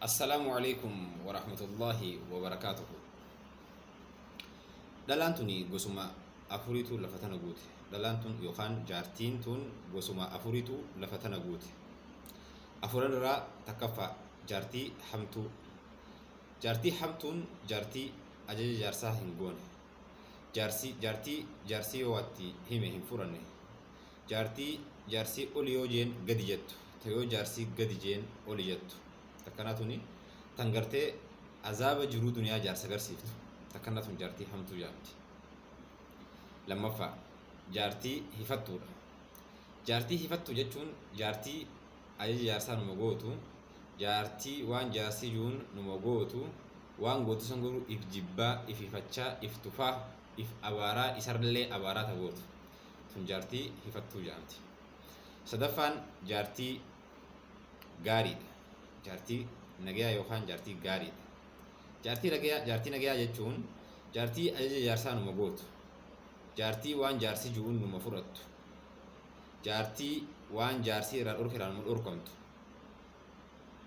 Assalamualaikum warahmatullahi wabarakatuh. Dhalaan tuni gosuma afuriitu lafa tana guute. Dhalaan tun yookaan jaartiin tun gosuma afuriitu lafa tana guute. Afuran irraa takkaffaa jaartii hamtuu. Jaartii hamtuun jaartii ajaja jaarsaa hin goone. Jaartii yoo atti hime hin furanne. Jaarsii oli yoo jeen gadi jettu. Ta yoo jaarsii gadi jeen oli jettu. Takkanaa tuni tan gartee azaaba jiruu duniyaa jaarsa agarsiiftu. Takkanaa tun jaartii hamtuu jedhamti. Lammaffaa jaartii hifattuudha. Jaartii hifattuu jechuun jaartii ajaja jaarsaa numa gootu, jaartii waan jaarsi juun numa gootu, waan gootu san godhu if jibbaa, if ifachaa, if tufaa, if abaaraa, isarrillee abaaraa ta gootu. Tun jaartii hifattuu jedhamti. Sadaffaan jaartii gaariidha. Jaartii nagayaa yookaan jaartii gaariidha. Jaartii nagayaa jechuun jaartii ajaja jaarsaa numa gootu. Jaartii waan jaarsi ju'uun numa fudhattu. Jaartii waan jaarsi irraa dhorkiraan numa dhorkamtu.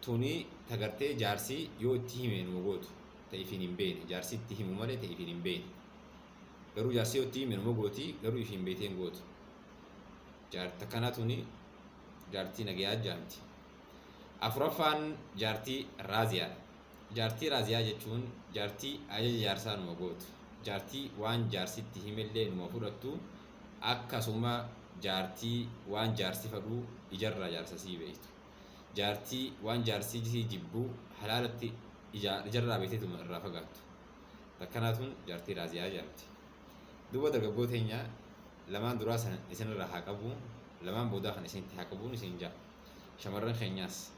Tuni tagartee jaarsi yoo itti hime numa gootu. Ta'ifin hin beene. Jaarsi itti himu malee ta'ifin hin beene. Garuu jaarsi yoo itti hime numa gooti garuu ifin beeteen gootu. Takkanaa tuni jaartii nagayaa jedhamti. Afuraffaan jaartii raaziyaadha. Jaartii raaziyaa jechuun jaartii ajaja jaarsaa numa gootu. Jaartii waan jaarsitti himellee numa fudhattu akkasuma jaartii waan jaarsi fadhuu ijarraa jaarsa sii beektu. Jaartii waan jaarsi sii jibbuu halaalatti ijarraa beekteetuma irraa fagaattu. Takkanaatun jaartii raaziyaa jedhamti. Duuba dargaggoo teenya lamaan duraa sana isinirraa haa qabu, lamaan boodaa kan isinitti haa qabuun isin jaa. Shamarran keenyaas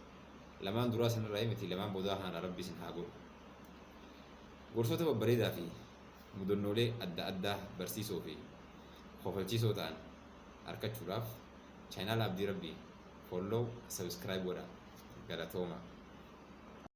lamaan duraa sanirraa miti lamaan boodaa kana rabbi isin haa godhu. Gorsoota babbareedaa fi mudannoolee adda addaa barsiisoo fi kofalchiisoo ta'an argachuudhaaf chaayinaala Abdii Rabbii follow, subscribe godhaa. Galatooma.